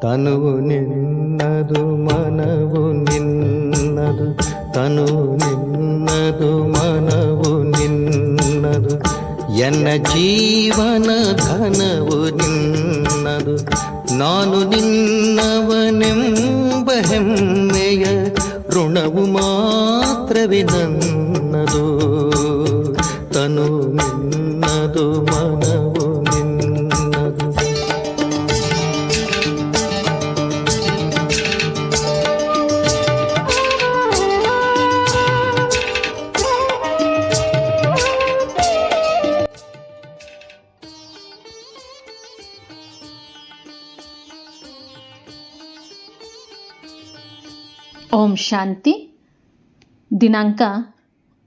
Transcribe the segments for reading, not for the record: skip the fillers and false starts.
ತನುವು ನಿನ್ನದು ಮನವು ನಿನ್ನದು, ತನುವು ನಿನ್ನದು ಮನವು ನಿನ್ನದು, ಎನ್ನ ಜೀವನ ಧನವು ನಿನ್ನದು. ನಾನು ನಿನ್ನವನೆಂಬ ಹೆಮ್ಮೆಯ ಋಣವು ಮಾತ್ರವೇ ನನ್ನದು. ತನು ನಿನ್ನದು ಮನವು ನಿನ್ನದು. ಓಂ ಶಾಂತಿ. ದಿನಾಂಕ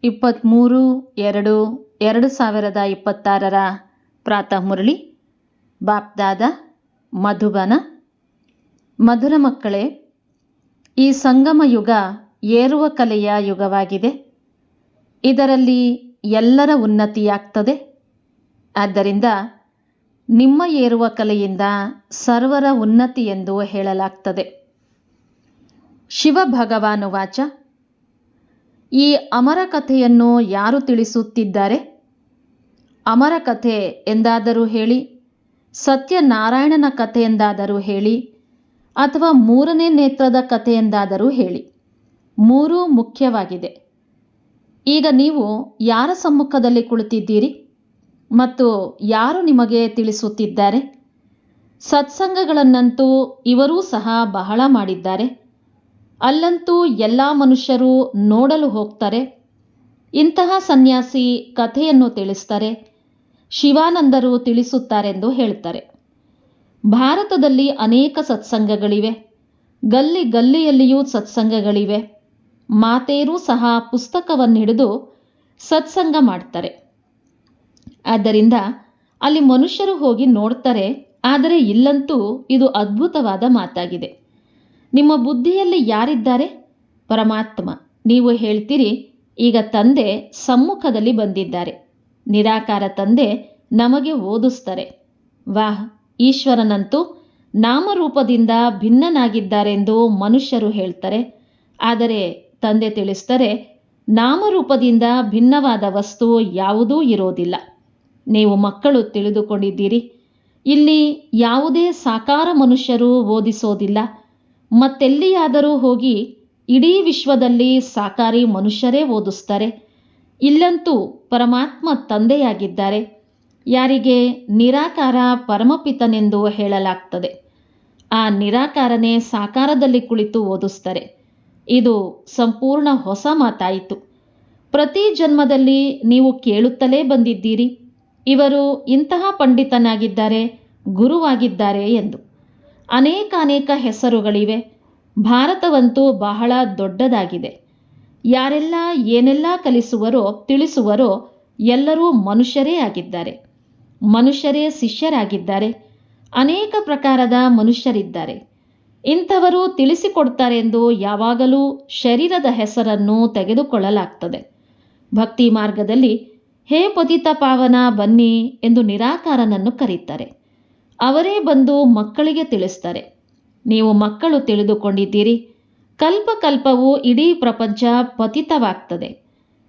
23/2/2026 ಪ್ರಾತಃ ಮುರಳಿ. ಬಾಪ್ದಾದ ಮಧುಬನ. ಮಧುರ ಮಕ್ಕಳೇ, ಈ ಸಂಗಮ ಯುಗ ಏರುವ ಕಲೆಯ ಯುಗವಾಗಿದೆ. ಇದರಲ್ಲಿ ಎಲ್ಲರ ಉನ್ನತಿಯಾಗ್ತದೆ. ಆದ್ದರಿಂದ ನಿಮ್ಮ ಏರುವ ಕಲೆಯಿಂದ ಸರ್ವರ ಉನ್ನತಿ ಎಂದು ಹೇಳಲಾಗ್ತದೆ. ಶಿವ ಭಗವಾನುವಾಚ: ಈ ಅಮರ ಕಥೆಯನ್ನು ಯಾರು ತಿಳಿಸುತ್ತಿದ್ದಾರೆ? ಅಮರ ಕಥೆ ಎಂದಾದರೂ ಹೇಳಿ, ಸತ್ಯನಾರಾಯಣನ ಕಥೆ ಎಂದಾದರೂ ಹೇಳಿ, ಅಥವಾ ಮೂರನೇ ನೇತ್ರದ ಕಥೆ ಎಂದಾದರೂ ಹೇಳಿ. ಮೂರೂ ಮುಖ್ಯವಾಗಿದೆ. ಈಗ ನೀವು ಯಾರ ಸಮ್ಮುಖದಲ್ಲಿ ಕುಳಿತಿದ್ದೀರಿ ಮತ್ತು ಯಾರು ನಿಮಗೆ ತಿಳಿಸುತ್ತಿದ್ದಾರೆ? ಸತ್ಸಂಗಗಳನ್ನಂತೂ ಇವರೂ ಸಹ ಬಹಳ ಮಾಡಿದ್ದಾರೆ. ಅಲ್ಲಂತೂ ಎಲ್ಲ ಮನುಷ್ಯರು ನೋಡಲು ಹೋಗ್ತಾರೆ. ಇಂತಹ ಸನ್ಯಾಸಿ ಕಥೆಯನ್ನು ತಿಳಿಸ್ತಾರೆ, ಶಿವಾನಂದರು ತಿಳಿಸುತ್ತಾರೆಂದು ಹೇಳ್ತಾರೆ. ಭಾರತದಲ್ಲಿ ಅನೇಕ ಸತ್ಸಂಗಗಳಿವೆ. ಗಲ್ಲಿ ಗಲ್ಲಿಯಲ್ಲಿಯೂ ಸತ್ಸಂಗಗಳಿವೆ. ಮಾತೆಯರೂ ಸಹ ಪುಸ್ತಕವನ್ನಿಡಿದು ಸತ್ಸಂಗ ಮಾಡ್ತಾರೆ. ಆದ್ದರಿಂದ ಅಲ್ಲಿ ಮನುಷ್ಯರು ಹೋಗಿ ನೋಡ್ತಾರೆ. ಆದರೆ ಇಲ್ಲಂತೂ ಇದು ಅದ್ಭುತವಾದ ಮಾತಾಗಿದೆ. ನಿಮ್ಮ ಬುದ್ಧಿಯಲ್ಲಿ ಯಾರಿದ್ದಾರೆ? ಪರಮಾತ್ಮ. ನೀವು ಹೇಳ್ತೀರಿ, ಈಗ ತಂದೆ ಸಮ್ಮುಖದಲ್ಲಿ ಬಂದಿದ್ದಾರೆ. ನಿರಾಕಾರ ತಂದೆ ನಮಗೆ ಓದಿಸ್ತಾರೆ. ವಾಹ್, ಈಶ್ವರನಂತೂ ನಾಮರೂಪದಿಂದ ಭಿನ್ನನಾಗಿದ್ದಾರೆಂದು ಮನುಷ್ಯರು ಹೇಳ್ತಾರೆ. ಆದರೆ ತಂದೆ ತಿಳಿಸ್ತಾರೆ, ನಾಮರೂಪದಿಂದ ಭಿನ್ನವಾದ ವಸ್ತು ಯಾವುದೂ ಇರೋದಿಲ್ಲ. ನೀವು ಮಕ್ಕಳು ತಿಳಿದುಕೊಂಡಿದ್ದೀರಿ. ಇಲ್ಲಿ ಯಾವುದೇ ಸಾಕಾರ ಮನುಷ್ಯರು ಓದಿಸೋದಿಲ್ಲ. ಮತ್ತೆಲ್ಲಿಯಾದರೂ ಹೋಗಿ ಇಡೀ ವಿಶ್ವದಲ್ಲಿ ಸಾಕಾರಿ ಮನುಷ್ಯರೇ ಓದಿಸ್ತಾರೆ. ಇಲ್ಲಂತೂ ಪರಮಾತ್ಮ ತಂದೆಯಾಗಿದ್ದಾರೆ, ಯಾರಿಗೆ ನಿರಾಕಾರ ಪರಮಪಿತನೆಂದು ಹೇಳಲಾಗ್ತದೆ. ಆ ನಿರಾಕಾರನೇ ಸಾಕಾರದಲ್ಲಿ ಕುಳಿತು ಓದಿಸ್ತಾರೆ. ಇದು ಸಂಪೂರ್ಣ ಹೊಸ ಮಾತಾಯಿತು. ಪ್ರತಿ ಜನ್ಮದಲ್ಲಿ ನೀವು ಕೇಳುತ್ತಲೇ ಬಂದಿದ್ದೀರಿ, ಇವರು ಇಂತಹ ಪಂಡಿತನಾಗಿದ್ದಾರೆ, ಗುರುವಾಗಿದ್ದಾರೆ ಎಂದು. ಅನೇಕ ಹೆಸರುಗಳಿವೆ. ಭಾರತವಂತೂ ಬಹಳ ದೊಡ್ಡದಾಗಿದೆ. ಯಾರೆಲ್ಲ ಏನೆಲ್ಲ ಕಲಿಸುವರೋ ತಿಳಿಸುವರೋ ಎಲ್ಲರೂ ಮನುಷ್ಯರೇ ಆಗಿದ್ದಾರೆ. ಮನುಷ್ಯರೇ ಶಿಷ್ಯರಾಗಿದ್ದಾರೆ. ಅನೇಕ ಪ್ರಕಾರದ ಮನುಷ್ಯರಿದ್ದಾರೆ. ಇಂಥವರು ತಿಳಿಸಿಕೊಡ್ತಾರೆಂದು ಯಾವಾಗಲೂ ಶರೀರದ ಹೆಸರನ್ನು ತೆಗೆದುಕೊಳ್ಳಲಾಗ್ತದೆ. ಭಕ್ತಿ ಮಾರ್ಗದಲ್ಲಿ ಹೇ ಪತಿತ ಪಾವನ ಬನ್ನಿ ಎಂದು ನಿರಾಕಾರನನ್ನು ಕರೀತಾರೆ. ಅವರೇ ಬಂದು ಮಕ್ಕಳಿಗೆ ತಿಳಿಸ್ತಾರೆ. ನೀವು ಮಕ್ಕಳು ತಿಳಿದುಕೊಂಡಿದ್ದೀರಿ, ಕಲ್ಪಕಲ್ಪವೂ ಇಡೀ ಪ್ರಪಂಚ ಪತಿತವಾಗ್ತದೆ.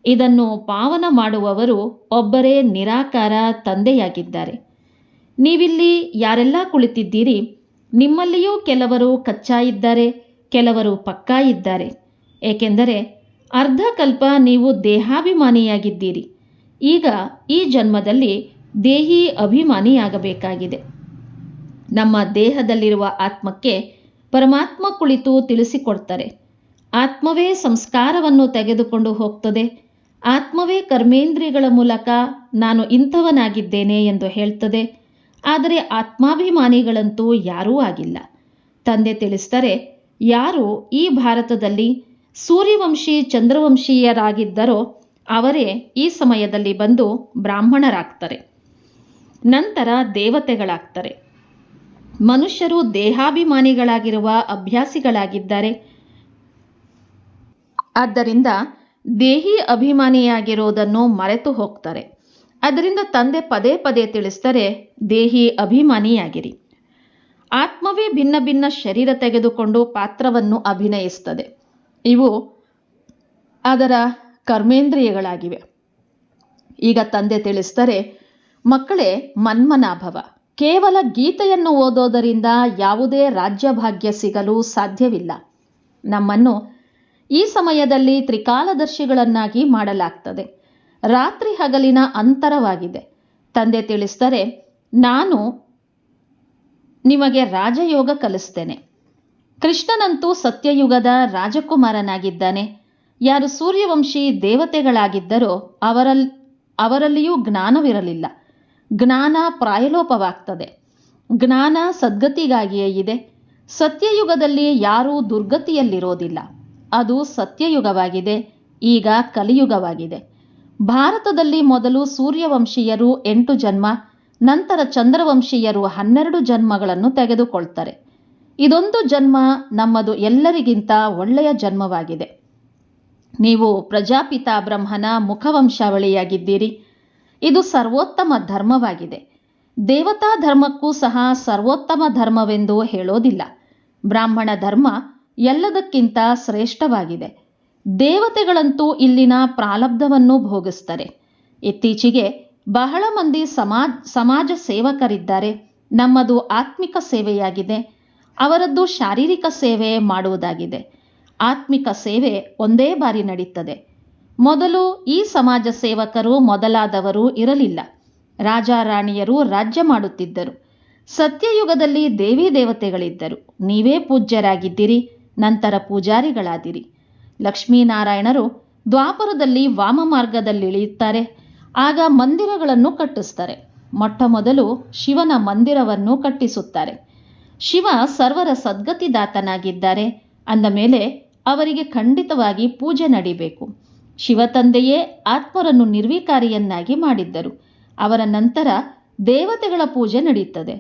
ಇದನ್ನು ಪಾವನ ಮಾಡುವವರು ಒಬ್ಬರೇ ನಿರಾಕಾರ ತಂದೆಯಾಗಿದ್ದಾರೆ. ನೀವಿಲ್ಲಿ ಯಾರೆಲ್ಲ ಕುಳಿತಿದ್ದೀರಿ, ನಿಮ್ಮಲ್ಲಿಯೂ ಕೆಲವರು ಕಚ್ಚಾ ಇದ್ದಾರೆ, ಕೆಲವರು ಪಕ್ಕಾ ಇದ್ದಾರೆ. ಏಕೆಂದರೆ ಅರ್ಧ ಕಲ್ಪ ನೀವು ದೇಹಾಭಿಮಾನಿಯಾಗಿದ್ದೀರಿ. ಈಗ ಈ ಜನ್ಮದಲ್ಲಿ ದೇಹಿ ಅಭಿಮಾನಿಯಾಗಬೇಕಾಗಿದೆ. ನಮ್ಮ ದೇಹದಲ್ಲಿರುವ ಆತ್ಮಕ್ಕೆ ಪರಮಾತ್ಮ ಕುಳಿತು ತಿಳಿಸಿಕೊಡ್ತಾರೆ. ಆತ್ಮವೇ ಸಂಸ್ಕಾರವನ್ನು ತೆಗೆದುಕೊಂಡು ಹೋಗ್ತದೆ. ಆತ್ಮವೇ ಕರ್ಮೇಂದ್ರಿಯಗಳ ಮೂಲಕ ನಾನು ಇಂಥವನಾಗಿದ್ದೇನೆ ಎಂದು ಹೇಳ್ತದೆ. ಆದರೆ ಆತ್ಮಾಭಿಮಾನಿಗಳಂತೂ ಯಾರೂ ಆಗಿಲ್ಲ. ತಂದೆ ತಿಳಿಸ್ತಾರೆ, ಯಾರು ಈ ಭಾರತದಲ್ಲಿ ಸೂರ್ಯವಂಶಿ ಚಂದ್ರವಂಶೀಯರಾಗಿದ್ದರೋ ಅವರೇ ಈ ಸಮಯದಲ್ಲಿ ಬಂದು ಬ್ರಾಹ್ಮಣರಾಗ್ತಾರೆ, ನಂತರ ದೇವತೆಗಳಾಗ್ತಾರೆ. ಮನುಷ್ಯರು ದೇಹಾಭಿಮಾನಿಗಳಾಗಿರುವ ಅಭ್ಯಾಸಿಗಳಾಗಿದ್ದಾರೆ. ಆದ್ದರಿಂದ ದೇಹಿ ಅಭಿಮಾನಿಯಾಗಿರೋದನ್ನು ಮರೆತು ಹೋಗ್ತಾರೆ. ಅದರಿಂದ ತಂದೆ ಪದೇ ಪದೇ ತಿಳಿಸ್ತಾರೆ, ದೇಹಿ ಅಭಿಮಾನಿಯಾಗಿರಿ. ಆತ್ಮವೇ ಭಿನ್ನ ಭಿನ್ನ ಶರೀರ ತೆಗೆದುಕೊಂಡು ಪಾತ್ರವನ್ನು ಅಭಿನಯಿಸ್ತದೆ. ಇವು ಅದರ ಕರ್ಮೇಂದ್ರಿಯಗಳಾಗಿವೆ. ಈಗ ತಂದೆ ತಿಳಿಸ್ತಾರೆ, ಮಕ್ಕಳೇ, ಮನ್ಮನಾಭವ. ಕೇವಲ ಗೀತೆಯನ್ನು ಓದೋದರಿಂದ ಯಾವುದೇ ರಾಜ್ಯಭಾಗ್ಯ ಸಿಗಲು ಸಾಧ್ಯವಿಲ್ಲ. ನಮ್ಮನ್ನು ಈ ಸಮಯದಲ್ಲಿ ತ್ರಿಕಾಲದರ್ಶಿಗಳನ್ನಾಗಿ ಮಾಡಲಾಗ್ತದೆ. ರಾತ್ರಿ ಹಗಲಿನ ಅಂತರವಾಗಿದೆ. ತಂದೆ ತಿಳಿಸ್ತಾರೆ, ನಾನು ನಿಮಗೆ ರಾಜಯೋಗ ಕಲಿಸ್ತೇನೆ. ಕೃಷ್ಣನಂತೂ ಸತ್ಯಯುಗದ ರಾಜಕುಮಾರನಾಗಿದ್ದಾನೆ. ಯಾರು ಸೂರ್ಯವಂಶಿ ದೇವತೆಗಳಾಗಿದ್ದರೋ ಅವರಲ್ಲಿಯೂ ಜ್ಞಾನವಿರಲಿಲ್ಲ. ಜ್ಞಾನ ಪ್ರಾಯಲೋಪವಾಗ್ತದೆ. ಜ್ಞಾನ ಸದ್ಗತಿಗಾಗಿಯೇ ಇದೆ. ಸತ್ಯಯುಗದಲ್ಲಿ ಯಾರೂ ದುರ್ಗತಿಯಲ್ಲಿರೋದಿಲ್ಲ. ಅದು ಸತ್ಯಯುಗವಾಗಿದೆ. ಈಗ ಕಲಿಯುಗವಾಗಿದೆ. ಭಾರತದಲ್ಲಿ ಮೊದಲು ಸೂರ್ಯವಂಶೀಯರು 8 ಜನ್ಮ, ನಂತರ ಚಂದ್ರವಂಶೀಯರು 12 ಜನ್ಮಗಳನ್ನು ತೆಗೆದುಕೊಳ್ತಾರೆ. ಇದೊಂದು ಜನ್ಮ ನಮ್ಮದು ಎಲ್ಲರಿಗಿಂತ ಒಳ್ಳೆಯ ಜನ್ಮವಾಗಿದೆ. ನೀವು ಪ್ರಜಾಪಿತ ಬ್ರಹ್ಮನ ಮುಖವಂಶಾವಳಿಯಾಗಿದ್ದೀರಿ. ಇದು ಸರ್ವೋತ್ತಮ ಧರ್ಮವಾಗಿದೆ. ದೇವತಾ ಧರ್ಮಕ್ಕೂ ಸಹ ಸರ್ವೋತ್ತಮ ಧರ್ಮವೆಂದು ಹೇಳೋದಿಲ್ಲ. ಬ್ರಾಹ್ಮಣ ಧರ್ಮ ಎಲ್ಲದಕ್ಕಿಂತ ಶ್ರೇಷ್ಠವಾಗಿದೆ. ದೇವತೆಗಳಂತೂ ಇಲ್ಲಿನ ಪ್ರಾರಬ್ಧವನ್ನು ಭೋಗಿಸ್ತಾರೆ. ಇತ್ತೀಚೆಗೆ ಬಹಳ ಮಂದಿ ಸಮಾಜ ಸೇವಕರಿದ್ದಾರೆ. ನಮ್ಮದು ಆತ್ಮಿಕ ಸೇವೆಯಾಗಿದೆ. ಅವರದ್ದು ಶಾರೀರಿಕ ಸೇವೆ ಮಾಡುವುದಾಗಿದೆ. ಆತ್ಮಿಕ ಸೇವೆ ಒಂದೇ ಬಾರಿ ನಡೀತದೆ. ಮೊದಲು ಈ ಸಮಾಜ ಸೇವಕರು ಮೊದಲಾದವರು ಇರಲಿಲ್ಲ. ರಾಜಾರಾಣಿಯರು ರಾಜ್ಯ ಮಾಡುತ್ತಿದ್ದರು. ಸತ್ಯಯುಗದಲ್ಲಿ ದೇವಿ ದೇವತೆಗಳಿದ್ದರು. ನೀವೇ ಪೂಜ್ಯರಾಗಿದ್ದಿರಿ, ನಂತರ ಪೂಜಾರಿಗಳಾದಿರಿ. ಲಕ್ಷ್ಮೀನಾರಾಯಣರು ದ್ವಾಪರದಲ್ಲಿ ವಾಮ ಮಾರ್ಗದಲ್ಲಿಳಿಯುತ್ತಾರೆ. ಆಗ ಮಂದಿರಗಳನ್ನು ಕಟ್ಟಿಸ್ತಾರೆ. ಮೊಟ್ಟ ಮೊದಲು ಶಿವನ ಮಂದಿರವನ್ನು ಕಟ್ಟಿಸುತ್ತಾರೆ. ಶಿವ ಸರ್ವರ ಸದ್ಗತಿದಾತನಾಗಿದ್ದಾರೆ ಅಂದ ಮೇಲೆ ಅವರಿಗೆ ಖಂಡಿತವಾಗಿ ಪೂಜೆ ನಡೀಬೇಕು. ಶಿವತಂದೆಯೇ ಆತ್ಮರನ್ನು ನಿರ್ವಿಕಾರಿಯನ್ನಾಗಿ ಮಾಡಿದ್ದರು. ಅವರ ನಂತರ ದೇವತೆಗಳ ಪೂಜೆ ನಡೆಯುತ್ತದೆ.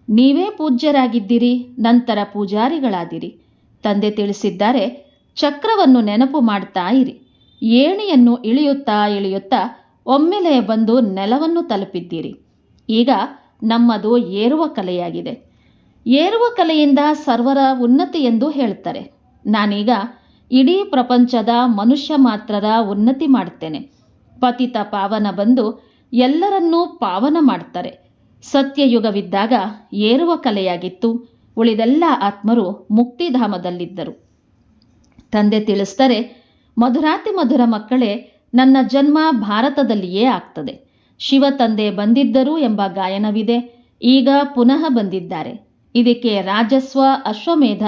ನೀವೇ ಪೂಜ್ಯರಾಗಿದ್ದಿರಿ, ನಂತರ ಪೂಜಾರಿಗಳಾದಿರಿ. ತಂದೆ ತಿಳಿಸಿದ್ದಾರೆ, ಚಕ್ರವನ್ನು ನೆನಪು ಮಾಡ್ತಾ ಇರಿ. ಏಣಿಯನ್ನು ಇಳಿಯುತ್ತಾ ಇಳಿಯುತ್ತಾ ಒಮ್ಮೆಲೆ ಬಂದು ನೆಲವನ್ನು ತಲುಪಿದ್ದೀರಿ. ಈಗ ನಮ್ಮದು ಏರುವ ಕಲೆಯಾಗಿದೆ. ಏರುವ ಕಲೆಯಿಂದ ಸರ್ವರ ಉನ್ನತಿ ಎಂದು ಹೇಳ್ತಾರೆ. ನಾನೀಗ ಇಡೀ ಪ್ರಪಂಚದ ಮನುಷ್ಯ ಮಾತ್ರರ ಉನ್ನತಿ ಮಾಡ್ತೇನೆ. ಪತಿತ ಪಾವನ ಬಂದು ಎಲ್ಲರನ್ನೂ ಪಾವನ ಮಾಡ್ತಾರೆ. ಸತ್ಯಯುಗವಿದ್ದಾಗ ಏರುವ ಕಲೆಯಾಗಿತ್ತು. ಉಳಿದೆಲ್ಲ ಆತ್ಮರು ಮುಕ್ತಿಧಾಮದಲ್ಲಿದ್ದರು. ತಂದೆ ತಿಳಿಸ್ತಾರೆ, ಮಧುರಾತಿ ಮಧುರ ಮಕ್ಕಳೇ, ನನ್ನ ಜನ್ಮ ಭಾರತದಲ್ಲಿಯೇ ಆಗ್ತದೆ. ಶಿವ ತಂದೆ ಬಂದಿದ್ದರು ಎಂಬ ಗಾಯನವಿದೆ. ಈಗ ಪುನಃ ಬಂದಿದ್ದಾರೆ. ಇದಕ್ಕೆ ರಾಜಸ್ವ, ಅಶ್ವಮೇಧ,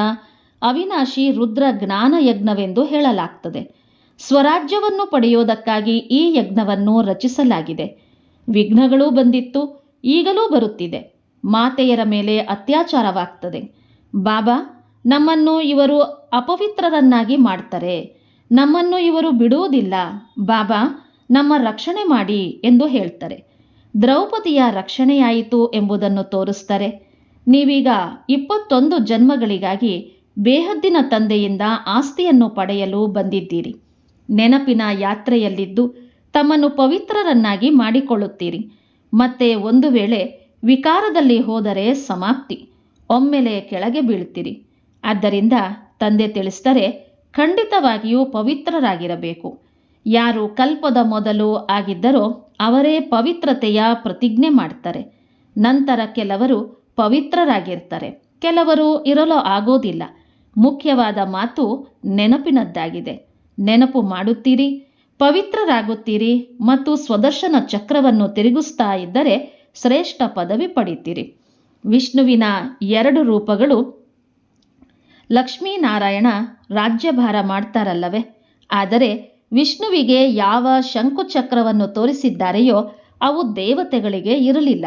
ಅವಿನಾಶಿ ರುದ್ರ ಜ್ಞಾನ ಯಜ್ಞವೆಂದು ಹೇಳಲಾಗ್ತದೆ. ಸ್ವರಾಜ್ಯವನ್ನು ಪಡೆಯೋದಕ್ಕಾಗಿ ಈ ಯಜ್ಞವನ್ನು ರಚಿಸಲಾಗಿದೆ. ವಿಘ್ನಗಳೂ ಬಂದಿತ್ತು, ಈಗಲೂ ಬರುತ್ತಿದೆ. ಮಾತೆಯರ ಮೇಲೆ ಅತ್ಯಾಚಾರವಾಗ್ತದೆ. ಬಾಬಾ, ನಮ್ಮನ್ನು ಇವರು ಅಪವಿತ್ರರನ್ನಾಗಿ ಮಾಡ್ತಾರೆ, ನಮ್ಮನ್ನು ಇವರು ಬಿಡುವುದಿಲ್ಲ, ಬಾಬಾ ನಮ್ಮ ರಕ್ಷಣೆ ಮಾಡಿ ಎಂದು ಹೇಳ್ತಾರೆ. ದ್ರೌಪದಿಯ ರಕ್ಷಣೆಯಾಯಿತು ಎಂಬುದನ್ನು ತೋರಿಸ್ತಾರೆ. ನೀವೀಗ 21 ಜನ್ಮಗಳಿಗಾಗಿ ಬೇಹದ್ದಿನ ತಂದೆಯಿಂದ ಆಸ್ತಿಯನ್ನು ಪಡೆಯಲು ಬಂದಿದ್ದೀರಿ. ನೆನಪಿನ ಯಾತ್ರೆಯಲ್ಲಿದ್ದು ತಮ್ಮನ್ನು ಪವಿತ್ರರನ್ನಾಗಿ ಮಾಡಿಕೊಳ್ಳುತ್ತೀರಿ. ಮತ್ತೆ ಒಂದು ವೇಳೆ ವಿಕಾರದಲ್ಲಿ ಹೋದರೆ ಸಮಾಪ್ತಿ, ಒಮ್ಮೆಲೆ ಕೆಳಗೆ ಬೀಳ್ತೀರಿ. ಆದ್ದರಿಂದ ತಂದೆ ತಿಳಿಸ್ತಾರೆ, ಖಂಡಿತವಾಗಿಯೂ ಪವಿತ್ರರಾಗಿರಬೇಕು. ಯಾರು ಕಲ್ಪದ ಮೊದಲು ಆಗಿದ್ದರೋ ಅವರೇ ಪವಿತ್ರತೆಯ ಪ್ರತಿಜ್ಞೆ ಮಾಡ್ತಾರೆ. ನಂತರ ಕೆಲವರು ಪವಿತ್ರರಾಗಿರ್ತಾರೆ, ಕೆಲವರು ಇರಲು ಆಗೋದಿಲ್ಲ. ಮುಖ್ಯವಾದ ಮಾತು ನೆನಪಿನದ್ದಾಗಿದೆ. ನೆನಪು ಮಾಡುತ್ತೀರಿ, ಪವಿತ್ರರಾಗುತ್ತೀರಿ ಮತ್ತು ಸ್ವದರ್ಶನ ಚಕ್ರವನ್ನು ತಿರುಗಿಸ್ತಾ ಇದ್ದರೆ ಶ್ರೇಷ್ಠ ಪದವಿ ಪಡೀತೀರಿ. ವಿಷ್ಣುವಿನ 2 ರೂಪಗಳು. ಲಕ್ಷ್ಮೀನಾರಾಯಣ ರಾಜ್ಯಭಾರ ಮಾಡ್ತಾರಲ್ಲವೇ, ಆದರೆ ವಿಷ್ಣುವಿಗೆ ಯಾವ ಶಂಕುಚಕ್ರವನ್ನು ತೋರಿಸಿದ್ದಾರೆಯೋ ಅವು ದೇವತೆಗಳಿಗೆ ಇರಲಿಲ್ಲ,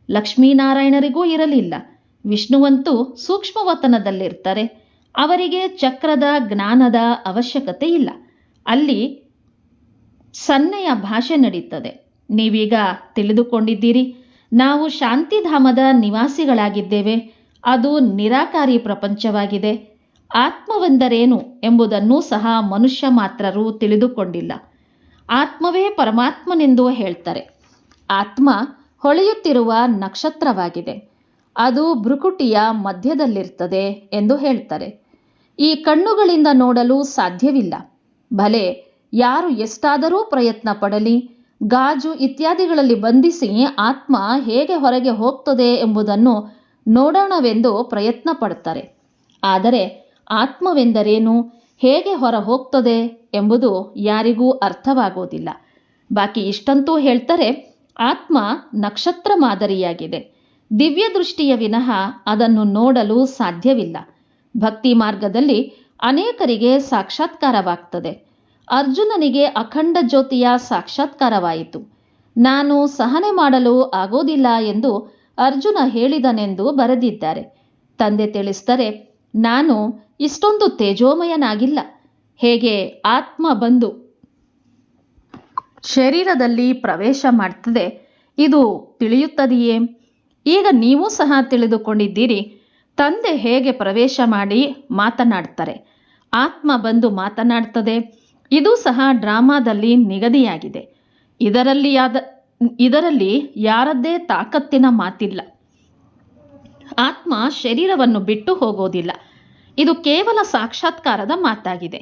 ಲಕ್ಷ್ಮೀನಾರಾಯಣರಿಗೂ ಇರಲಿಲ್ಲ. ವಿಷ್ಣುವಂತೂ ಸೂಕ್ಷ್ಮವತನದಲ್ಲಿರ್ತಾರೆ. ಅವರಿಗೆ ಚಕ್ರದ ಜ್ಞಾನದ ಅವಶ್ಯಕತೆ ಇಲ್ಲ. ಅಲ್ಲಿ ಸನ್ನೆಯ ಭಾಷೆ ನಡೀತದೆ. ನೀವೀಗ ತಿಳಿದುಕೊಂಡಿದ್ದೀರಿ, ನಾವು ಶಾಂತಿಧಾಮದ ನಿವಾಸಿಗಳಾಗಿದ್ದೇವೆ. ಅದು ನಿರಾಕಾರಿ ಪ್ರಪಂಚವಾಗಿದೆ. ಆತ್ಮವೆಂದರೇನು ಎಂಬುದನ್ನೂ ಸಹ ಮನುಷ್ಯ ಮಾತ್ರರು ತಿಳಿದುಕೊಂಡಿಲ್ಲ. ಆತ್ಮವೇ ಪರಮಾತ್ಮನೆಂದು ಹೇಳ್ತಾರೆ. ಆತ್ಮ ಹೊಳೆಯುತ್ತಿರುವ ನಕ್ಷತ್ರವಾಗಿದೆ. ಅದು ಭ್ರುಕುಟಿಯ ಮಧ್ಯದಲ್ಲಿರ್ತದೆ ಎಂದು ಹೇಳ್ತಾರೆ. ಈ ಕಣ್ಣುಗಳಿಂದ ನೋಡಲು ಸಾಧ್ಯವಿಲ್ಲ. ಭಲೆ ಯಾರು ಎಷ್ಟಾದರೂ ಪ್ರಯತ್ನ ಪಡಲಿ, ಗಾಜು ಇತ್ಯಾದಿಗಳಲ್ಲಿ ಬಂಧಿಸಿ ಆತ್ಮ ಹೇಗೆ ಹೊರಗೆ ಹೋಗ್ತದೆ ಎಂಬುದನ್ನು ನೋಡೋಣವೆಂದು ಪ್ರಯತ್ನ ಪಡ್ತಾರೆ. ಆದರೆ ಆತ್ಮವೆಂದರೇನು, ಹೇಗೆ ಹೊರ ಹೋಗ್ತದೆ ಎಂಬುದು ಯಾರಿಗೂ ಅರ್ಥವಾಗೋದಿಲ್ಲ. ಬಾಕಿ ಇಷ್ಟಂತೂ ಹೇಳ್ತಾರೆ, ಆತ್ಮ ನಕ್ಷತ್ರ ಮಾದರಿಯಾಗಿದೆ. ದಿವ್ಯ ದೃಷ್ಟಿಯ ವಿನಃ ಅದನ್ನು ನೋಡಲು ಸಾಧ್ಯವಿಲ್ಲ. ಭಕ್ತಿ ಮಾರ್ಗದಲ್ಲಿ ಅನೇಕರಿಗೆ ಸಾಕ್ಷಾತ್ಕಾರವಾಗ್ತದೆ. ಅರ್ಜುನನಿಗೆ ಅಖಂಡ ಜ್ಯೋತಿಯ ಸಾಕ್ಷಾತ್ಕಾರವಾಯಿತು. ನಾನು ಸಹನೆ ಮಾಡಲು ಆಗೋದಿಲ್ಲ ಎಂದು ಅರ್ಜುನ ಹೇಳಿದನೆಂದು ಬರೆದಿದ್ದಾರೆ. ತಂದೆ ತಿಳಿಸ್ತಾರೆ, ನಾನು ಇಷ್ಟೊಂದು ತೇಜೋಮಯನಾಗಿಲ್ಲ. ಹೇಗೆ ಆತ್ಮ ಬಂದು ಶರೀರದಲ್ಲಿ ಪ್ರವೇಶ ಮಾಡ್ತದೆ, ಇದು ತಿಳಿಯುತ್ತದೆಯೇ? ಈಗ ನೀವು ಸಹ ತಿಳಿದುಕೊಂಡಿದ್ದೀರಿ. ತಂದೆ ಹೇಗೆ ಪ್ರವೇಶ ಮಾಡಿ ಮಾತನಾಡ್ತಾರೆ, ಆತ್ಮ ಬಂದು ಮಾತನಾಡ್ತದೆ. ಇದು ಸಹ ಡ್ರಾಮಾದಲ್ಲಿ ನಿಗದಿಯಾಗಿದೆ. ಇದರಲ್ಲಿ ಯಾರದ್ದೇ ತಾಕತ್ತಿನ ಮಾತಿಲ್ಲ. ಆತ್ಮ ಶರೀರವನ್ನು ಬಿಟ್ಟು ಹೋಗೋದಿಲ್ಲ. ಇದು ಕೇವಲ ಸಾಕ್ಷಾತ್ಕಾರದ ಮಾತಾಗಿದೆ.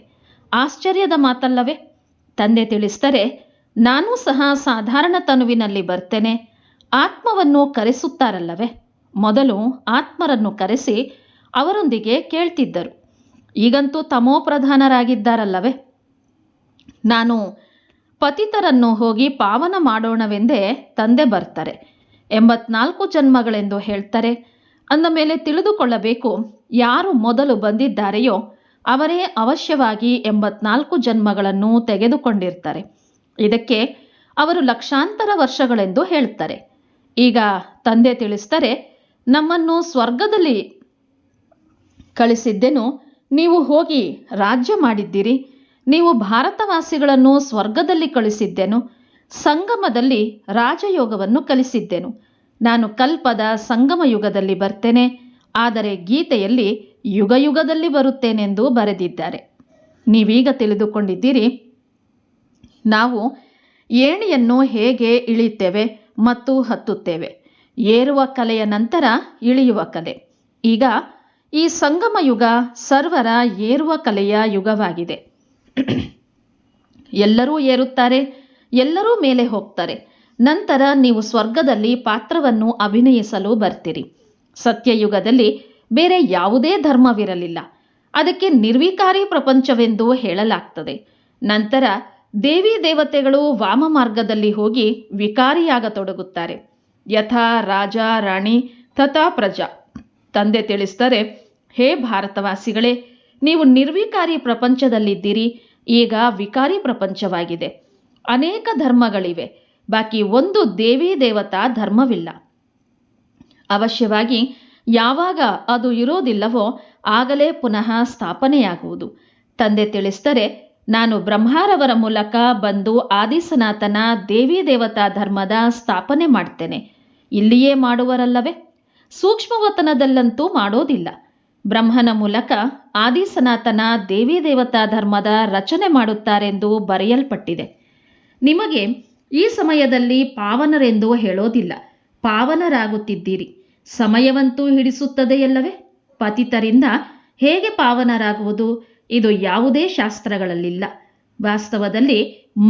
ಆಶ್ಚರ್ಯದ ಮಾತಲ್ಲವೇ? ತಂದೆ ತಿಳಿಸ್ತಾರೆ, ನಾನು ಸಹ ಸಾಧಾರಣ ತನುವಿನಲ್ಲಿ ಬರ್ತೇನೆ. ಆತ್ಮವನ್ನು ಕರೆಸುತ್ತಾರಲ್ಲವೇ? ಮೊದಲು ಆತ್ಮರನ್ನು ಕರೆಸಿ ಅವರೊಂದಿಗೆ ಕೇಳ್ತಿದ್ದರು. ಈಗಂತೂ ತಮೋಪ್ರಧಾನರಾಗಿದ್ದಾರಲ್ಲವೇ? ನಾನು ಪತಿತರನ್ನು ಹೋಗಿ ಪಾವನ ಮಾಡೋಣವೆಂದೇ ತಂದೆ ಬರ್ತಾರೆ. 84 ಜನ್ಮಗಳೆಂದು ಹೇಳ್ತಾರೆ. ಅಂದ ಮೇಲೆ ತಿಳಿದುಕೊಳ್ಳಬೇಕು, ಯಾರು ಮೊದಲು ಬಂದಿದ್ದಾರೆಯೋ ಅವರೇ ಅವಶ್ಯವಾಗಿ 84 ಜನ್ಮಗಳನ್ನು ತೆಗೆದುಕೊಂಡಿರ್ತಾರೆ. ಇದಕ್ಕೆ ಅವರು ಲಕ್ಷಾಂತರ ವರ್ಷಗಳೆಂದು ಹೇಳ್ತಾರೆ. ಈಗ ತಂದೆ ತಿಳಿಸ್ತಾರೆ, ನಮ್ಮನ್ನು ಸ್ವರ್ಗದಲ್ಲಿ ಕಳಿಸಿದ್ದೆನು, ನೀವು ಹೋಗಿ ರಾಜ್ಯ ಮಾಡಿದ್ದೀರಿ. ನೀವು ಭಾರತವಾಸಿಗಳನ್ನು ಸ್ವರ್ಗದಲ್ಲಿ ಕಳಿಸಿದ್ದೆನು, ಸಂಗಮದಲ್ಲಿ ರಾಜಯೋಗವನ್ನು ಕಲಿಸಿದ್ದೆನು. ನಾನು ಕಲ್ಪದ ಸಂಗಮ ಯುಗದಲ್ಲಿ ಬರ್ತೇನೆ, ಆದರೆ ಗೀತೆಯಲ್ಲಿ ಯುಗ ಯುಗದಲ್ಲಿ ಬರುತ್ತೇನೆಂದು ಬರೆದಿದ್ದಾರೆ. ನೀವೀಗ ತಿಳಿದುಕೊಂಡಿದ್ದೀರಿ, ನಾವು ಏಣಿಯನ್ನು ಹೇಗೆ ಇಳಿತೇವೆ ಮತ್ತು ಹತ್ತುತ್ತೇವೆ. ಏರುವ ಕಲೆಯ ನಂತರ ಇಳಿಯುವ ಕಲೆ. ಈಗ ಈ ಸಂಗಮ ಯುಗ ಸರ್ವರ ಏರುವ ಕಲೆಯ ಯುಗವಾಗಿದೆ. ಎಲ್ಲರೂ ಏರುತ್ತಾರೆ, ಎಲ್ಲರೂ ಮೇಲೆ ಹೋಗ್ತಾರೆ. ನಂತರ ನೀವು ಸ್ವರ್ಗದಲ್ಲಿ ಪಾತ್ರವನ್ನು ಅಭಿನಯಿಸಲು ಬರ್ತೀರಿ. ಸತ್ಯಯುಗದಲ್ಲಿ ಬೇರೆ ಯಾವುದೇ ಧರ್ಮವಿರಲಿಲ್ಲ. ಅದಕ್ಕೆ ನಿರ್ವಿಕಾರಿ ಪ್ರಪಂಚವೆಂದು ಹೇಳಲಾಗ್ತದೆ. ನಂತರ ದೇವಿ ದೇವತೆಗಳು ವಾಮ ಮಾರ್ಗದಲ್ಲಿ ಹೋಗಿ ವಿಕಾರಿಯಾಗತೊಡಗುತ್ತಾರೆ. ಯಥಾ ರಾಜ ರಾಣಿ ತಥಾ ಪ್ರಜಾ. ತಂದೆ ತಿಳಿಸ್ತಾರೆ, ಹೇ ಭಾರತವಾಸಿಗಳೇ, ನೀವು ನಿರ್ವಿಕಾರಿ ಪ್ರಪಂಚದಲ್ಲಿದ್ದೀರಿ. ಈಗ ವಿಕಾರಿ ಪ್ರಪಂಚವಾಗಿದೆ. ಅನೇಕ ಧರ್ಮಗಳಿವೆ, ಬಾಕಿ ಒಂದು ದೇವಿ ದೇವತಾ ಧರ್ಮವಿಲ್ಲ. ಅವಶ್ಯವಾಗಿ ಯಾವಾಗ ಅದು ಇರೋದಿಲ್ಲವೋ ಆಗಲೇ ಪುನಃ ಸ್ಥಾಪನೆಯಾಗುವುದು. ತಂದೆ ತಿಳಿಸ್ತಾರೆ, ನಾನು ಬ್ರಹ್ಮಾರವರ ಮೂಲಕ ಬಂದು ಆದಿಸನಾತನ ದೇವಿ ದೇವತಾ ಧರ್ಮದ ಸ್ಥಾಪನೆ ಮಾಡ್ತೇನೆ. ಇಲ್ಲಿಯೇ ಮಾಡುವರಲ್ಲವೇ? ಸೂಕ್ಷ್ಮವತನದಲ್ಲಂತೂ ಮಾಡೋದಿಲ್ಲ. ಬ್ರಹ್ಮನ ಮೂಲಕ ಆದಿಸನಾತನ ದೇವಿ ದೇವತಾ ಧರ್ಮದ ರಚನೆ ಮಾಡುತ್ತಾರೆಂದು ಬರೆಯಲ್ಪಟ್ಟಿದೆ. ನಿಮಗೆ ಈ ಸಮಯದಲ್ಲಿ ಪಾವನರೆಂದು ಹೇಳೋದಿಲ್ಲ, ಪಾವನರಾಗುತ್ತಿದ್ದೀರಿ. ಸಮಯವಂತೂ ಹಿಡಿಸುತ್ತದೆಯಲ್ಲವೇ? ಪತಿತರಿಂದ ಹೇಗೆ ಪಾವನರಾಗುವುದು? ಇದು ಯಾವುದೇ ಶಾಸ್ತ್ರಗಳಲ್ಲಿಲ್ಲ. ವಾಸ್ತವದಲ್ಲಿ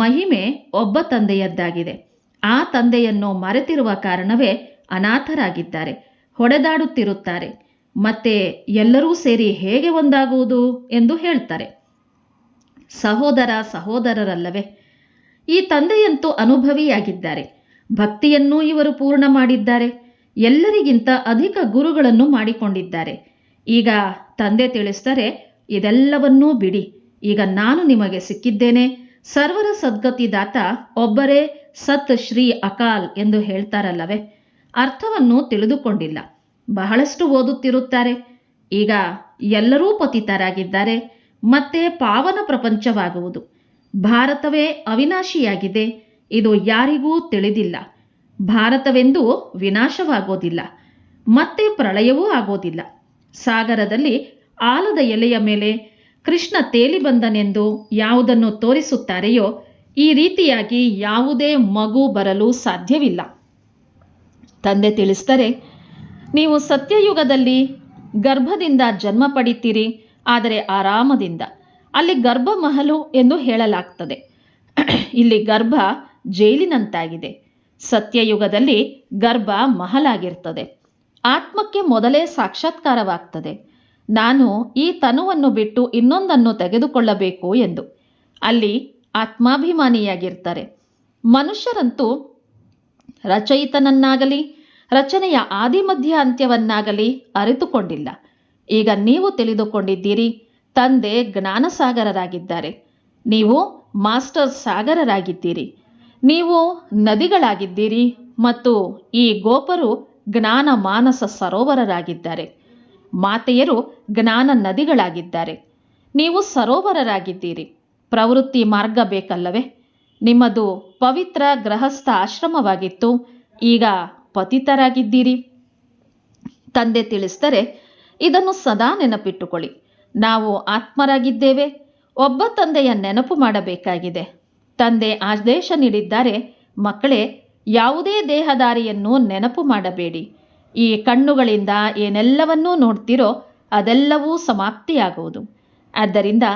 ಮಹಿಮೆ ಒಬ್ಬ ತಂದೆಯದ್ದಾಗಿದೆ. ಆ ತಂದೆಯನ್ನು ಮರೆತಿರುವ ಕಾರಣವೇ ಅನಾಥರಾಗಿದ್ದಾರೆ, ಹೊಡೆದಾಡುತ್ತಿರುತ್ತಾರೆ. ಮತ್ತೆ ಎಲ್ಲರೂ ಸೇರಿ ಹೇಗೆ ಒಂದಾಗುವುದು ಎಂದು ಹೇಳ್ತಾರೆ. ಸಹೋದರ ಸಹೋದರರಲ್ಲವೇ? ಈ ತಂದೆಯಂತೂ ಅನುಭವಿಯಾಗಿದ್ದಾರೆ. ಭಕ್ತಿಯನ್ನೂ ಇವರು ಪೂರ್ಣ ಮಾಡಿದ್ದಾರೆ. ಎಲ್ಲರಿಗಿಂತ ಅಧಿಕ ಗುರುಗಳನ್ನು ಮಾಡಿಕೊಂಡಿದ್ದಾರೆ. ಈಗ ತಂದೆ ತಿಳಿಸ್ತಾರೆ, ಇದೆಲ್ಲವನ್ನೂ ಬಿಡಿ. ಈಗ ನಾನು ನಿಮಗೆ ಸಿಕ್ಕಿದ್ದೇನೆ. ಸರ್ವರ ಸದ್ಗತಿದಾತ ಒಬ್ಬರೇ ಸತ್ ಶ್ರೀ ಅಕಾಲ್ ಎಂದು ಹೇಳ್ತಾರಲ್ಲವೇ? ಅರ್ಥವನ್ನು ತಿಳಿದುಕೊಂಡಿಲ್ಲ. ಬಹಳಷ್ಟು ಓದುತ್ತಿರುತ್ತಾರೆ. ಈಗ ಎಲ್ಲರೂ ಪತಿತರಾಗಿದ್ದಾರೆ. ಮತ್ತೆ ಪಾವನ ಪ್ರಪಂಚವಾಗುವುದು. ಭಾರತವೇ ಅವಿನಾಶಿಯಾಗಿದೆ. ಇದು ಯಾರಿಗೂ ತಿಳಿದಿಲ್ಲ. ಭಾರತವೆಂದು ವಿನಾಶವಾಗೋದಿಲ್ಲ, ಮತ್ತೆ ಪ್ರಳಯವೂ ಆಗೋದಿಲ್ಲ. ಸಾಗರದಲ್ಲಿ ಆಲದ ಎಲೆಯ ಮೇಲೆ ಕೃಷ್ಣ ತೇಲಿ ಬಂದನೆಂದು ಯಾವುದನ್ನು ತೋರಿಸುತ್ತಾರೆಯೋ ಈ ರೀತಿಯಾಗಿ ಯಾವುದೇ ಮಗು ಬರಲು ಸಾಧ್ಯವಿಲ್ಲ. ತಂದೆ ತಿಳಿಸ್ತಾರೆ, ನೀವು ಸತ್ಯಯುಗದಲ್ಲಿ ಗರ್ಭದಿಂದ ಜನ್ಮ ಪಡಿತೀರಿ, ಆದರೆ ಆರಾಮದಿಂದ. ಅಲ್ಲಿ ಗರ್ಭ ಮಹಲು ಎಂದು ಹೇಳಲಾಗ್ತದೆ. ಇಲ್ಲಿ ಗರ್ಭ ಜೈಲಿನಂತಾಗಿದೆ. ಸತ್ಯಯುಗದಲ್ಲಿ ಗರ್ಭ ಮಹಲಾಗಿರ್ತದೆ. ಆತ್ಮಕ್ಕೆ ಮೊದಲೇ ಸಾಕ್ಷಾತ್ಕಾರವಾಗ್ತದೆ, ನಾನು ಈ ತನುವನ್ನು ಬಿಟ್ಟು ಇನ್ನೊಂದನ್ನು ತೆಗೆದುಕೊಳ್ಳಬೇಕು ಎಂದು. ಅಲ್ಲಿ ಆತ್ಮಾಭಿಮಾನಿಯಾಗಿರ್ತಾರೆ. ಮನುಷ್ಯರಂತೂ ರಚಯಿತನನ್ನಾಗಲಿ ರಚನೆಯ ಆದಿಮಧ್ಯ ಅಂತ್ಯವನ್ನಾಗಲಿ ಅರಿತುಕೊಂಡಿಲ್ಲ. ಈಗ ನೀವು ತಿಳಿದುಕೊಂಡಿದ್ದೀರಿ, ತಂದೆ ಜ್ಞಾನಸಾಗರರಾಗಿದ್ದಾರೆ, ನೀವು ಮಾಸ್ಟರ್ ಸಾಗರರಾಗಿದ್ದೀರಿ, ನೀವು ನದಿಗಳಾಗಿದ್ದೀರಿ ಮತ್ತು ಈ ಗೋಪರು ಜ್ಞಾನ ಮಾನಸ ಸರೋವರರಾಗಿದ್ದಾರೆ. ಮಾತೆಯರು ಜ್ಞಾನ ನದಿಗಳಾಗಿದ್ದಾರೆ, ನೀವು ಸರೋವರರಾಗಿದ್ದೀರಿ. ಪ್ರವೃತ್ತಿ ಮಾರ್ಗ ಬೇಕಲ್ಲವೇ? ನಿಮ್ಮದು ಪವಿತ್ರ ಗೃಹಸ್ಥ ಆಶ್ರಮವಾಗಿತ್ತು, ಈಗ ಪತಿತರಾಗಿದ್ದೀರಿ. ತಂದೆ ತಿಳಿಸ್ತಾರೆ, ಇದನ್ನು ಸದಾ ನೆನಪಿಟ್ಟುಕೊಳ್ಳಿ. ನಾವು ಆತ್ಮರಾಗಿದ್ದೇವೆ. ಒಬ್ಬ ತಂದೆಯ ನೆನಪು ಮಾಡಬೇಕಾಗಿದೆ. ತಂದೆ ಆದೇಶ ನೀಡಿದ್ದಾರೆ, ಮಕ್ಕಳೇ, ಯಾವುದೇ ದೇಹದಾರಿಯನ್ನು ನೆನಪು ಮಾಡಬೇಡಿ. ಈ ಕಣ್ಣುಗಳಿಂದ ಏನೆಲ್ಲವನ್ನೂ ನೋಡ್ತಿರೋ ಅದೆಲ್ಲವೂ ಸಮಾಪ್ತಿಯಾಗುವುದು. ಆದ್ದರಿಂದ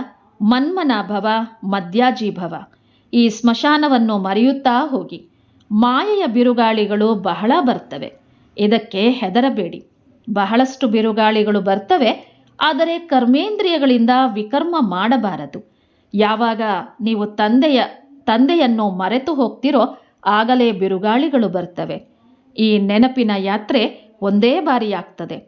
ಮನ್ಮನಾಭವ ಮಧ್ಯಾಜೀಭವ. ಈ ಸ್ಮಶಾನವನ್ನು ಮರೆಯುತ್ತಾ ಹೋಗಿ. ಮಾಯೆಯ ಬಿರುಗಾಳಿಗಳು ಬಹಳ ಬರ್ತವೆ, ಇದಕ್ಕೆ ಹೆದರಬೇಡಿ. ಬಹಳಷ್ಟು ಬಿರುಗಾಳಿಗಳು ಬರ್ತವೆ, ಆದರೆ ಕರ್ಮೇಂದ್ರಿಯಗಳಿಂದ ವಿಕರ್ಮ ಮಾಡಬಾರದು. ಯಾವಾಗ ನೀವು ತಂದೆಯನ್ನು ಮರೆತು ಹೋಗ್ತಿರೋ ಆಗಲೇ ಬಿರುಗಾಳಿಗಳು ಬರ್ತವೆ. ಈ ನೆನಪಿನ ಯಾತ್ರೆ ಒಂದೇ ಬಾರಿ ಆಗ್ತದೆ.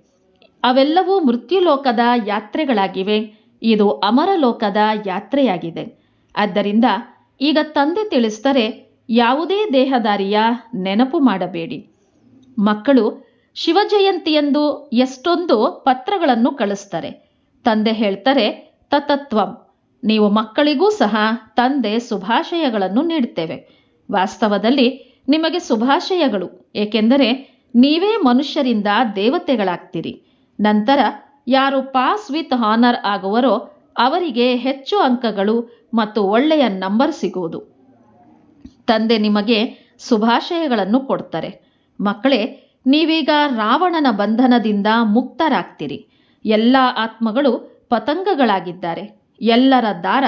ಅವೆಲ್ಲವೂ ಮೃತ್ಯುಲೋಕದ ಯಾತ್ರೆಗಳಾಗಿವೆ, ಇದು ಅಮರಲೋಕದ ಯಾತ್ರೆಯಾಗಿದೆ. ಆದ್ದರಿಂದ ಈಗ ತಂದೆ ತಿಳಿಸ್ತಾರೆ, ಯಾವುದೇ ದೇಹದಾರಿಯ ನೆನಪು ಮಾಡಬೇಡಿ. ಮಕ್ಕಳು ಶಿವಜಯಂತಿಯಂದು ಎಷ್ಟೊಂದು ಪತ್ರಗಳನ್ನು ಕಳಿಸ್ತಾರೆ. ತಂದೆ ಹೇಳ್ತಾರೆ, ತತತ್ವಂ. ನೀವು ಮಕ್ಕಳಿಗೂ ಸಹ ತಂದೆ ಶುಭಾಶಯಗಳನ್ನು ನೀಡುತ್ತೇವೆ. ವಾಸ್ತವದಲ್ಲಿ ನಿಮಗೆ ಶುಭಾಶಯಗಳು, ಏಕೆಂದರೆ ನೀವೇ ಮನುಷ್ಯರಿಂದ ದೇವತೆಗಳಾಗ್ತೀರಿ. ನಂತರ ಯಾರು ಪಾಸ್ ವಿತ್ ಹಾನರ್ ಆಗುವರೋ ಅವರಿಗೆ ಹೆಚ್ಚು ಅಂಕಗಳು ಮತ್ತು ಒಳ್ಳೆಯ ನಂಬರ್ ಸಿಗುವುದು. ತಂದೆ ನಿಮಗೆ ಶುಭಾಶಯಗಳನ್ನು ಕೊಡ್ತಾರೆ. ಮಕ್ಕಳೇ, ನೀವೀಗ ರಾವಣನ ಬಂಧನದಿಂದ ಮುಕ್ತರಾಗ್ತೀರಿ. ಎಲ್ಲ ಆತ್ಮಗಳು ಪತಂಗಗಳಾಗಿದ್ದಾರೆ. ಎಲ್ಲರ ದಾರ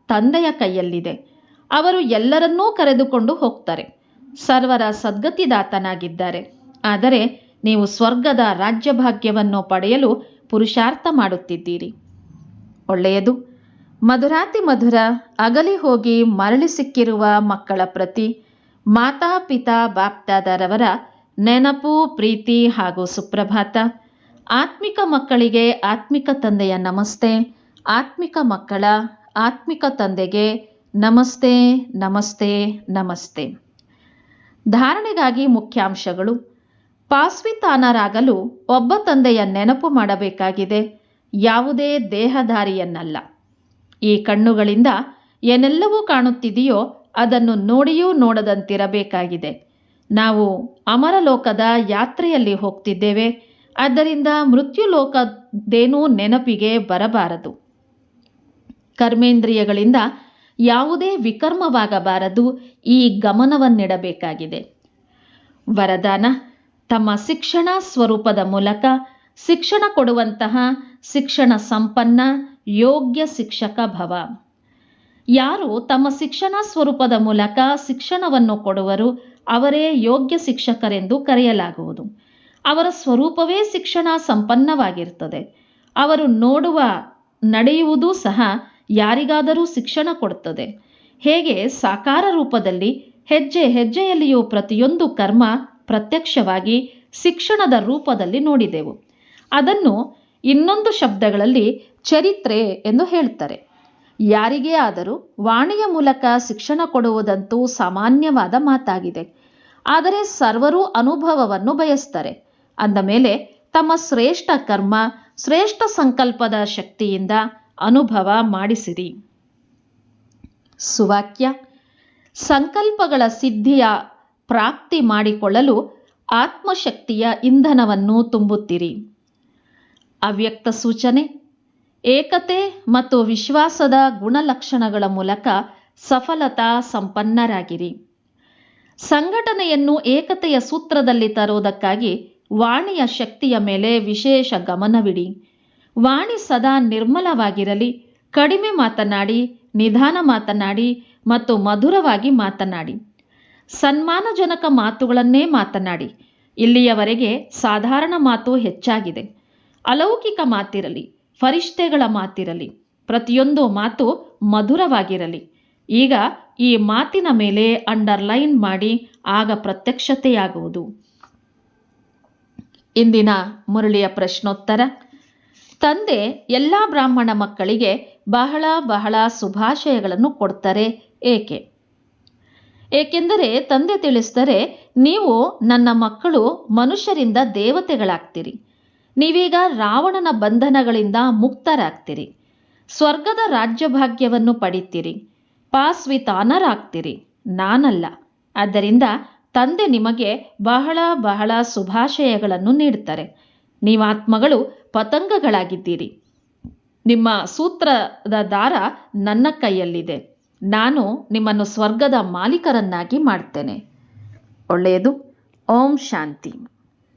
ತಂದೆಯ ಕೈಯಲ್ಲಿದೆ. ಅವರು ಎಲ್ಲರನ್ನೂ ಕರೆದುಕೊಂಡು ಹೋಗ್ತಾರೆ. ಸರ್ವರ ಸದ್ಗತಿದಾತನಾಗಿದ್ದಾರೆ. ಆದರೆ ನೀವು ಸ್ವರ್ಗದ ರಾಜ್ಯಭಾಗ್ಯವನ್ನು ಪಡೆಯಲು ಪುರುಷಾರ್ಥ ಮಾಡುತ್ತಿದ್ದೀರಿ. ಒಳ್ಳೆಯದು. ಮಧುರಾತಿ ಮಧುರ ಅಗಲಿ ಹೋಗಿ ಮರಳಿ ಸಿಕ್ಕಿರುವ ಮಕ್ಕಳ ಪ್ರತಿ ಮಾತಾ ಪಿತಾ ಬಾಪ್ದಾದರವರ ನೆನಪು, ಪ್ರೀತಿ ಹಾಗೂ ಸುಪ್ರಭಾತ. ಆತ್ಮಿಕ ಮಕ್ಕಳಿಗೆ ಆತ್ಮಿಕ ತಂದೆಯ ನಮಸ್ತೆ. ಆತ್ಮಿಕ ಮಕ್ಕಳ ಆತ್ಮಿಕ ತಂದೆಗೆ ನಮಸ್ತೆ, ನಮಸ್ತೆ, ನಮಸ್ತೆ. ಧಾರಣೆಗಾಗಿ ಮುಖ್ಯಾಂಶಗಳು. ಪಾಸ್ವಿತಾನರಾಗಲು ಒಬ್ಬ ತಂದೆಯ ನೆನಪು ಮಾಡಬೇಕಾಗಿದೆ, ಯಾವುದೇ ದೇಹಧಾರಿಯನ್ನಲ್ಲ. ಈ ಕಣ್ಣುಗಳಿಂದ ಏನೆಲ್ಲವೂ ಕಾಣುತ್ತಿದೆಯೋ ಅದನ್ನು ನೋಡಿಯೂ ನೋಡದಂತಿರಬೇಕಾಗಿದೆ. ನಾವು ಅಮರಲೋಕದ ಯಾತ್ರೆಯಲ್ಲಿ ಹೋಗ್ತಿದ್ದೇವೆ. ಆದ್ದರಿಂದ ಮೃತ್ಯುಲೋಕದೇನೂ ನೆನಪಿಗೆ ಬರಬಾರದು. ಕರ್ಮೇಂದ್ರಿಯಗಳಿಂದ ಯಾವುದೇ ವಿಕರ್ಮವಾಗಬಾರದು. ಈ ಗಮನವನ್ನಿಡಬೇಕಾಗಿದೆ. ವರದಾನ. ತಮ್ಮ ಶಿಕ್ಷಣ ಸ್ವರೂಪದ ಮೂಲಕ ಶಿಕ್ಷಣ ಕೊಡುವಂತಹ ಶಿಕ್ಷಣ ಸಂಪನ್ನ ಯೋಗ್ಯ ಶಿಕ್ಷಕ ಭವ. ಯಾರು ತಮ್ಮ ಶಿಕ್ಷಣ ಸ್ವರೂಪದ ಮೂಲಕ ಶಿಕ್ಷಣವನ್ನು ಕೊಡುವರು ಅವರೇ ಯೋಗ್ಯ ಶಿಕ್ಷಕರೆಂದು ಕರೆಯಲಾಗುವುದು. ಅವರ ಸ್ವರೂಪವೇ ಶಿಕ್ಷಣ ಸಂಪನ್ನವಾಗಿರ್ತದೆ. ಅವರು ನೋಡುವ ನಡೆಯುವುದೂ ಸಹ ಯಾರಿಗಾದರೂ ಶಿಕ್ಷಣ ಕೊಡುತ್ತದೆ. ಹೇಗೆ ಸಾಕಾರ ರೂಪದಲ್ಲಿ ಹೆಜ್ಜೆ ಹೆಜ್ಜೆಯಲ್ಲಿಯೂ ಪ್ರತಿಯೊಂದು ಕರ್ಮ ಪ್ರತ್ಯಕ್ಷವಾಗಿ ಶಿಕ್ಷಣದ ರೂಪದಲ್ಲಿ ನೋಡಿದೆವು. ಅದನ್ನು ಇನ್ನೊಂದು ಶಬ್ದಗಳಲ್ಲಿ ಚರಿತ್ರೆ ಎಂದು ಹೇಳ್ತಾರೆ. ಯಾರಿಗೇ ಆದರೂ ವಾಣಿಯ ಮೂಲಕ ಶಿಕ್ಷಣ ಕೊಡುವುದಂತೂ ಸಾಮಾನ್ಯವಾದ ಮಾತಾಗಿದೆ. ಆದರೆ ಸರ್ವರೂ ಅನುಭವವನ್ನು ಬಯಸ್ತಾರೆ. ಅಂದ ಮೇಲೆ ತಮ್ಮ ಶ್ರೇಷ್ಠ ಕರ್ಮ, ಶ್ರೇಷ್ಠ ಸಂಕಲ್ಪದ ಶಕ್ತಿಯಿಂದ ಅನುಭವ ಮಾಡಿಸಿರಿ. ಸುವಾಕ್ಯ. ಸಂಕಲ್ಪಗಳ ಸಿದ್ಧಿಯ ಪ್ರಾಪ್ತಿ ಮಾಡಿಕೊಳ್ಳಲು ಆತ್ಮಶಕ್ತಿಯ ಇಂಧನವನ್ನು ತುಂಬುತ್ತಿರಿ. ಅವ್ಯಕ್ತ ಸೂಚನೆ. ಏಕತೆ ಮತ್ತು ವಿಶ್ವಾಸದ ಗುಣಲಕ್ಷಣಗಳ ಮೂಲಕ ಸಫಲತಾ ಸಂಪನ್ನರಾಗಿರಿ. ಸಂಘಟನೆಯನ್ನು ಏಕತೆಯ ಸೂತ್ರದಲ್ಲಿ ತರುವುದಕ್ಕಾಗಿ ವಾಣಿಯ ಶಕ್ತಿಯ ಮೇಲೆ ವಿಶೇಷ ಗಮನವಿಡಿ. ವಾಣಿ ಸದಾ ನಿರ್ಮಲವಾಗಿರಲಿ. ಕಡಿಮೆ ಮಾತನಾಡಿ, ನಿಧಾನ ಮಾತನಾಡಿ ಮತ್ತು ಮಧುರವಾಗಿ ಮಾತನಾಡಿ. ಸನ್ಮಾನಜನಕ ಮಾತುಗಳನ್ನೇ ಮಾತನಾಡಿ. ಇಲ್ಲಿಯವರೆಗೆ ಸಾಧಾರಣ ಮಾತು ಹೆಚ್ಚಾಗಿದೆ. ಅಲೌಕಿಕ ಮಾತಿರಲಿ, ಫರಿಷ್ಠೆಗಳ ಮಾತಿರಲಿ, ಪ್ರತಿಯೊಂದು ಮಾತು ಮಧುರವಾಗಿರಲಿ. ಈಗ ಈ ಮಾತಿನ ಮೇಲೆ ಅಂಡರ್ಲೈನ್ ಮಾಡಿ, ಆಗ ಪ್ರತ್ಯಕ್ಷತೆಯಾಗುವುದು. ಇಂದಿನ ಮುರಳಿಯ ಪ್ರಶ್ನೋತ್ತರ: ತಂದೆ ಎಲ್ಲ ಬ್ರಾಹ್ಮಣ ಮಕ್ಕಳಿಗೆ ಬಹಳ ಬಹಳ ಶುಭಾಶಯಗಳನ್ನು ಕೊಡ್ತಾರೆ ಏಕೆ? ಏಕೆಂದರೆ ತಂದೆ ತಿಳಿಸ್ತಾರೆ, ನೀವು ನನ್ನ ಮಕ್ಕಳು ಮನುಷ್ಯರಿಂದ ದೇವತೆಗಳಾಗ್ತೀರಿ. ನೀವೀಗ ರಾವಣನ ಬಂಧನಗಳಿಂದ ಮುಕ್ತರಾಗ್ತೀರಿ. ಸ್ವರ್ಗದ ರಾಜ್ಯಭಾಗ್ಯವನ್ನು ಪಡಿತೀರಿ. ಪಾಸ್ ವಿತ್ ಆನರ್ ಆಗ್ತೀರಿ. ನಾನಲ್ಲ. ಆದ್ದರಿಂದ ತಂದೆ ನಿಮಗೆ ಬಹಳ ಬಹಳ ಶುಭಾಶಯಗಳನ್ನು ನೀಡ್ತಾರೆ. ನೀವಾತ್ಮಗಳು ಪತಂಗಗಳಾಗಿದ್ದೀರಿ. ನಿಮ್ಮ ಸೂತ್ರದ ದಾರ ನನ್ನ ಕೈಯಲ್ಲಿದೆ. ನಾನು ನಿಮ್ಮನ್ನು ಸ್ವರ್ಗದ ಮಾಲೀಕರನ್ನಾಗಿ ಮಾಡ್ತೇನೆ. ಒಳ್ಳೆಯದು. ಓಂ ಶಾಂತಿ.